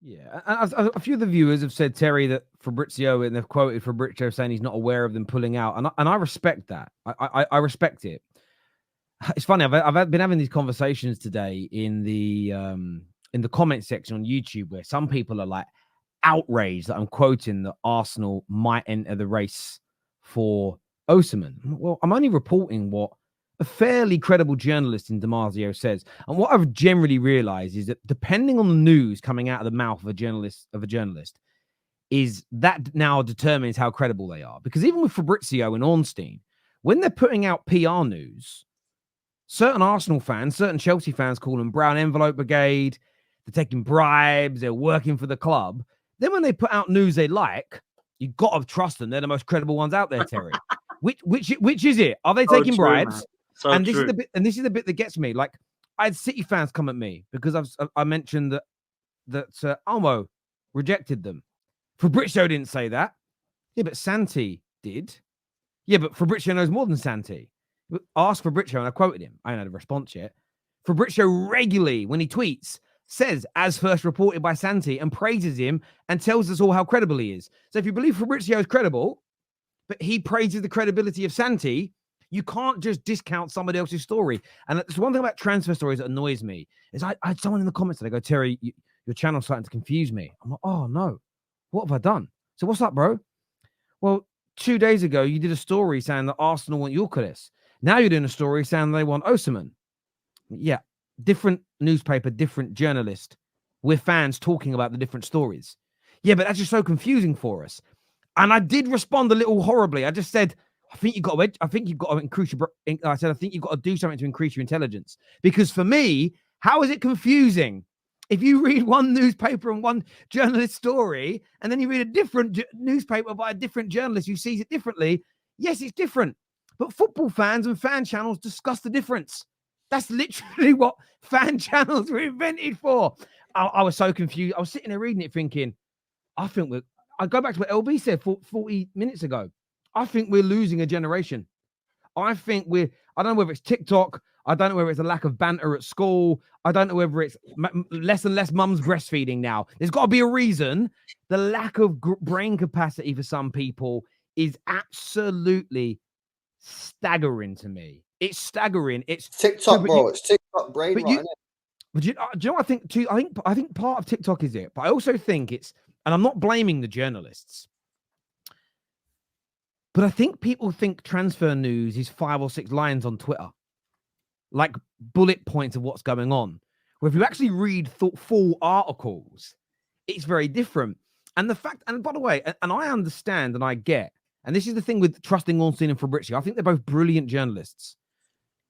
Yeah, a few of the viewers have said, Terry, that Fabrizio, and they've quoted Fabrizio saying he's not aware of them pulling out, and I respect that. I respect it. It's funny. I've been having these conversations today in the comment section on YouTube, where some people are like outraged that I'm quoting that Arsenal might enter the race for Osimhen. Well, I'm only reporting what a fairly credible journalist in Damasio says. And what I've generally realized is that depending on the news coming out of the mouth of a journalist, is that now determines how credible they are. Because even with Fabrizio and Ornstein, when they're putting out PR news, certain Arsenal fans, certain Chelsea fans call them Brown Envelope Brigade. They're taking bribes. They're working for the club. Then when they put out news they like, you've got to trust them. They're the most credible ones out there, Terry. Which is it? Are they taking bribes? Man. So and this true. is the bit. And this is the bit that gets me. Like, I had City fans come at me because I mentioned that Almo rejected them. Fabrizio didn't say that. Yeah, but Santi did. Yeah, but Fabrizio knows more than Santi. Ask Fabrizio, and I quoted him. I haven't had a response yet. Fabrizio regularly, when he tweets, says, as first reported by Santi, and praises him and tells us all how credible he is. So if you believe Fabrizio is credible, but he praises the credibility of Santi, you can't just discount somebody else's story. And that's one thing about transfer stories that annoys me, is I had someone in the comments that I go, Terry, your channel's starting to confuse me. I'm like, oh no, what have I done? So what's up, bro? Well, 2 days ago, you did a story saying that Arsenal want Gyökeres. Now you're doing a story saying they want Osimhen. Yeah, different newspaper, different journalist. We're fans talking about the different stories. Yeah, but that's just so confusing for us. And I did respond a little horribly. I just said, I think you've got to increase your. I said, I think you've got to do something to increase your intelligence. Because for me, how is it confusing if you read one newspaper and one journalist story, and then you read a different newspaper by a different journalist who sees it differently? Yes, it's different. But football fans and fan channels discuss the difference. That's literally what fan channels were invented for. I was so confused. I was sitting there reading it thinking, I go back to what LB said 40 minutes ago. I think we're losing a generation. I don't know whether it's TikTok. I don't know whether it's a lack of banter at school. I don't know whether it's less and less mums breastfeeding now. There's got to be a reason. The lack of brain capacity for some people is absolutely staggering to me. It's staggering. It's TikTok, bro. It's TikTok brain rot, isn't it? But do you know what I think too? I think part of TikTok is it, but I also think it's, and I'm not blaming the journalists, but I think people think transfer news is 5 or 6 lines on Twitter, like bullet points of what's going on. Where if you actually read full articles, it's very different. And the fact, and by the way, and I understand and I get, and this is the thing with trusting Ornstein and Fabrizio, I think they're both brilliant journalists.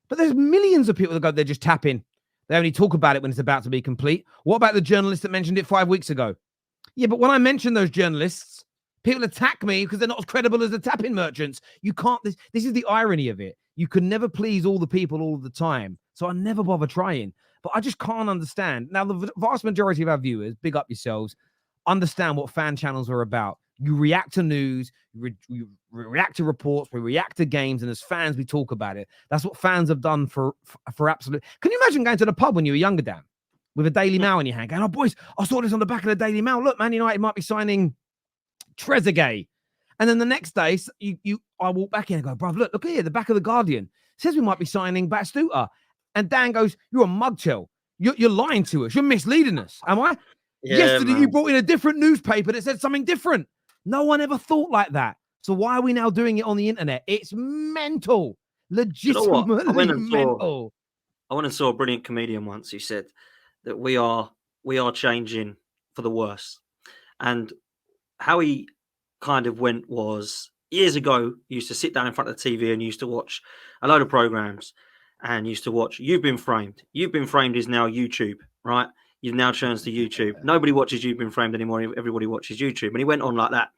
But there's millions of people that go, they're just tapping. They only talk about it when it's about to be complete. What about the journalist that mentioned it 5 weeks ago? Yeah, but when I mention those journalists, people attack me because they're not as credible as the tapping merchants. You can't, this is the irony of it. You can never please all the people all the time. So I never bother trying. But I just can't understand. Now, the vast majority of our viewers, big up yourselves, understand what fan channels are about. You react to news, you react to reports, we react to games, and as fans, we talk about it. That's what fans have done for absolute. Can you imagine going to the pub when you were younger, Dan, with a Daily Mail in your hand, going, oh, boys, I saw this on the back of the Daily Mail. Look, Man United might be signing Trezeguet. And then the next day, I walk back in and go, bruv, look here, the back of the Guardian says we might be signing Batistuta. And Dan goes, you're a mugtail. You're lying to us. You're misleading us. Am I? Yeah, yesterday, man. You brought in a different newspaper that said something different. No one ever thought like that. So why are we now doing it on the internet? It's mental. Legitimately mental. I went and saw a brilliant comedian once who said that we are changing for the worse. And how he kind of went was, years ago, he used to sit down in front of the TV and used to watch a load of programs and used to watch You've Been Framed. You've Been Framed is now YouTube, right? You've now turned to YouTube. Nobody watches You've Been Framed anymore. Everybody watches YouTube. And he went on like that.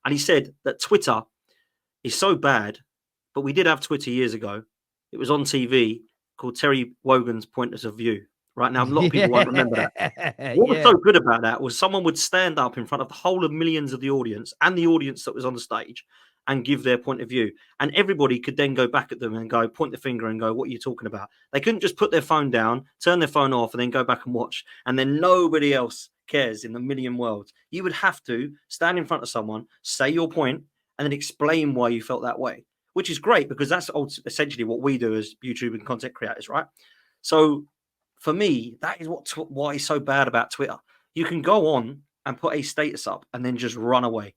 And he said that Twitter is so bad, but we did have Twitter years ago. It was on TV called Terry Wogan's Point of View. Right now, a lot of people won't remember that. What was so good about that was someone would stand up in front of the whole of millions of the audience and the audience that was on the stage and give their point of view. And everybody could then go back at them and go, point the finger and go, what are you talking about? They couldn't just put their phone down, turn their phone off, and then go back and watch. And then nobody else cares in the million worlds. You would have to stand in front of someone, say your point, and then explain why you felt that way, which is great because that's essentially what we do as YouTube and content creators, right? So for me, that is why it's so bad about Twitter. You can go on and put a status up and then just run away.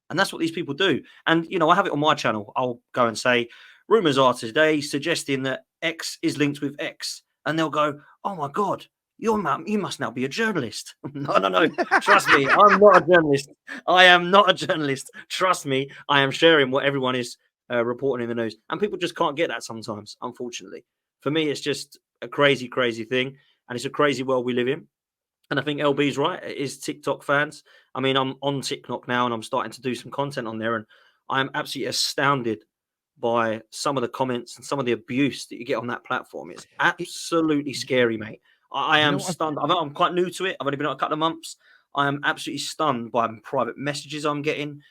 And that's what these people do. And, you know, I have it on my channel. I'll go and say, rumors are today suggesting that X is linked with X. And they'll go, oh, my God, you must now be a journalist. No. Trust me, I'm not a journalist. I am not a journalist. Trust me, I am sharing what everyone is reporting in the news. And people just can't get that sometimes, unfortunately. For me, it's just a crazy, crazy thing. And it's a crazy world we live in. And I think LB's right. It is TikTok fans. I mean, I'm on TikTok now and I'm starting to do some content on there. And I'm absolutely astounded by some of the comments and some of the abuse that you get on that platform. It's absolutely scary, mate. I am stunned. I'm quite new to it. I've only been on a couple of months. I am absolutely stunned by private messages I'm getting,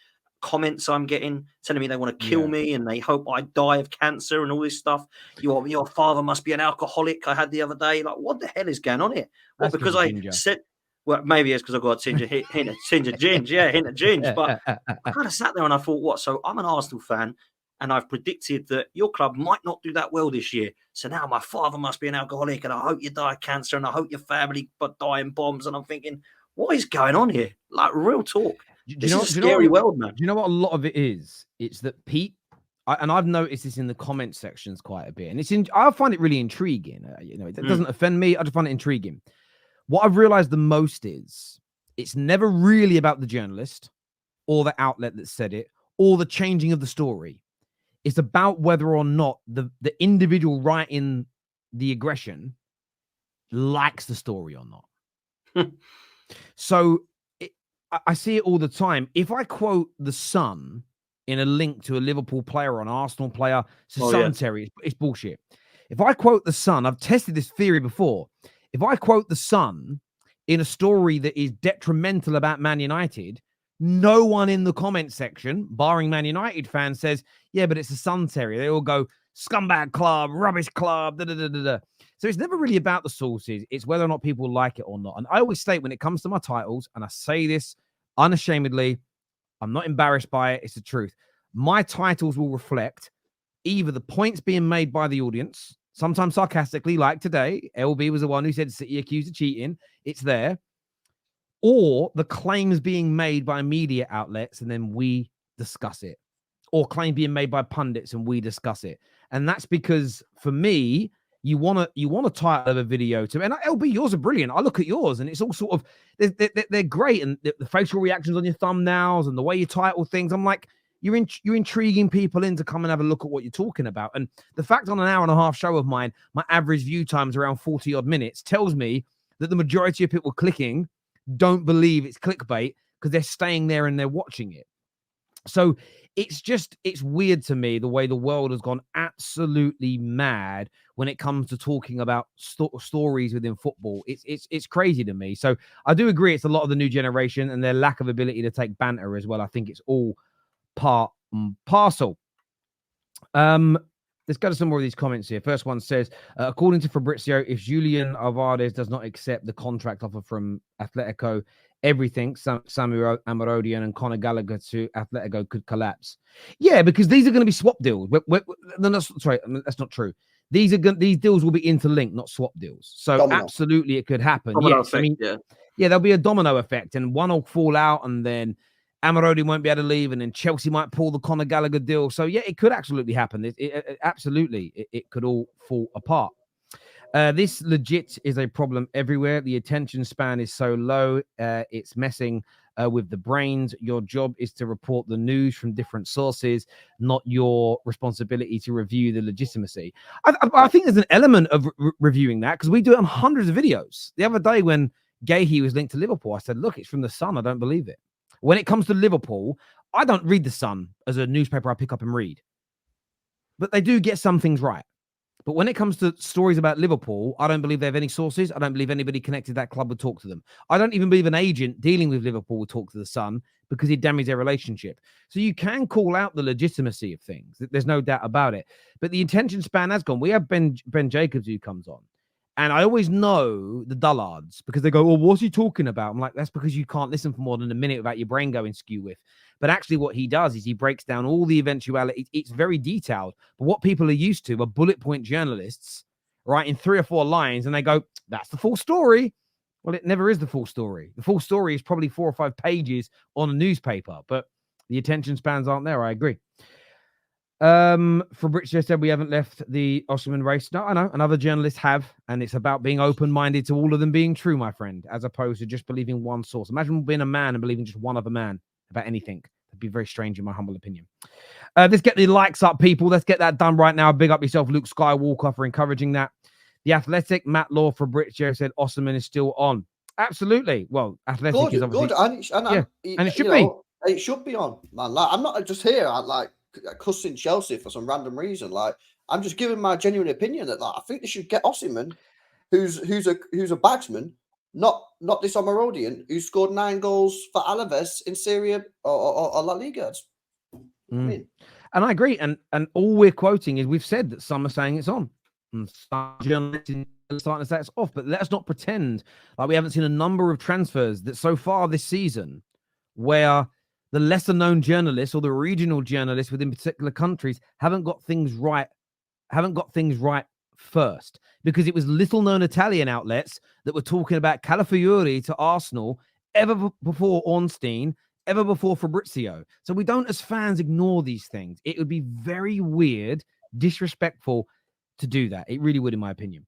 comments I'm getting, telling me they want to kill me and they hope I die of cancer and all this stuff. Your father must be an alcoholic. I had the other day. Like, what the hell is going on here? Well, because I said, well, maybe it's because I've got a hint of ginge. Yeah, hint of ginge. But I kind of sat there and I thought, what? So I'm an Arsenal fan and I've predicted that your club might not do that well this year. So now my father must be an alcoholic and I hope you die of cancer and I hope your family die in bombs. And I'm thinking, what is going on here? Like, real talk. This is a scary world, man. Do you know what a lot of it is? It's that Pete, and I've noticed this in the comment sections quite a bit, and I find it really intriguing. You know, it doesn't offend me. I just find it intriguing. What I've realized the most is it's never really about the journalist or the outlet that said it or the changing of the story. It's about whether or not the individual writing the aggression likes the story or not. So I see it all the time. If I quote the Sun in a link to a Liverpool player or an Arsenal player, it's Terry. It's bullshit. If I quote the Sun, I've tested this theory before. If I quote the Sun in a story that is detrimental about Man United, no one in the comment section, barring Man United fans, says, yeah, but it's a Sun, Terry. They all go, scumbag club, rubbish club, da-da-da-da-da. So it's never really about the sources. It's whether or not people like it or not. And I always state when it comes to my titles, and I say this unashamedly, I'm not embarrassed by it. It's the truth. My titles will reflect either the points being made by the audience, sometimes sarcastically, like today. LB was the one who said City accused of cheating. It's there. Or the claims being made by media outlets, and then we discuss it. Or claim being made by pundits, and we discuss it. And that's because, for me, you want to title of a video to, and LB, yours are brilliant. I look at yours and it's all sort of, they're great. And the facial reactions on your thumbnails and the way you title things, I'm like, you're intriguing people in to come and have a look at what you're talking about. And the fact on an hour and a half show of mine, my average view time is around 40 odd minutes, tells me that the majority of people clicking don't believe it's clickbait because they're staying there and they're watching it. So it's weird to me the way the world has gone absolutely mad when it comes to talking about stories within football. It's crazy to me. So I do agree it's a lot of the new generation and their lack of ability to take banter as well. I think it's all part and parcel. Let's go to some more of these comments here. First one says, according to Fabrizio, if Julian Alvarez does not accept the contract offer from Atletico, everything, Samu Amarodian and Conor Gallagher to Atletico could collapse. Yeah, because these are going to be swap deals. That's not true. These deals will be interlinked, not swap deals. So absolutely it could happen. Yes, there'll be a domino effect and one will fall out and then Amarodi won't be able to leave and then Chelsea might pull the Conor Gallagher deal. So yeah, it could absolutely happen. It could all fall apart. This legit is a problem everywhere. The attention span is so low. It's messing with the brains. Your job is to report the news from different sources, not your responsibility to review the legitimacy. I think there's an element of reviewing that because we do it on hundreds of videos. The other day when Gahey was linked to Liverpool, I said, look, it's from the Sun. I don't believe it. When it comes to Liverpool, I don't read the Sun as a newspaper I pick up and read. But they do get some things right. But when it comes to stories about Liverpool, I don't believe they have any sources. I don't believe anybody connected to that club would talk to them. I don't even believe an agent dealing with Liverpool would talk to the Sun because he'd damage their relationship. So you can call out the legitimacy of things. There's no doubt about it. But the attention span has gone. We have Ben Jacobs who comes on. And I always know the dullards because they go, well, what's he talking about? I'm like, that's because you can't listen for more than a minute without your brain going skew with. But actually what he does is he breaks down all the eventualities. It's very detailed. But what people are used to are bullet point journalists, right, in 3 or 4 lines, and they go, that's the full story. Well, it never is the full story. The full story is probably 4 or 5 pages on a newspaper, but the attention spans aren't there. I agree. Fabrizio said we haven't left the Osman race. No, I know. And other journalists have. And it's about being open-minded to all of them being true, my friend, as opposed to just believing one source. Imagine being a man and believing just one other man about anything. That'd be very strange in my humble opinion. Let's get the likes up, people. Let's get that done right now. Big up yourself, Luke Skywalker, for encouraging that. The Athletic, Matt Law, Fabrizio said Osman is still on. Absolutely. Well, Athletic is obviously... Good. And it should be. It should be on, man. Like, I'm not just here like cussing Chelsea for some random reason. Like, I'm just giving my genuine opinion that, like, I think they should get Osimhen, who's a bagsman, not this Omarodian who scored 9 goals for Alaves in Serie or La Liga. I mean. And I agree. And all we're quoting is we've said that some are saying it's on. And some journalists are starting to say it's off. But let's not pretend like we haven't seen a number of transfers that so far this season where the lesser known journalists or the regional journalists within particular countries haven't got things right first, because it was little known Italian outlets that were talking about Calafiori to Arsenal ever before Ornstein, ever before Fabrizio. So we don't, as fans, ignore these things. It would be very weird, disrespectful to do that. It really would, in my opinion.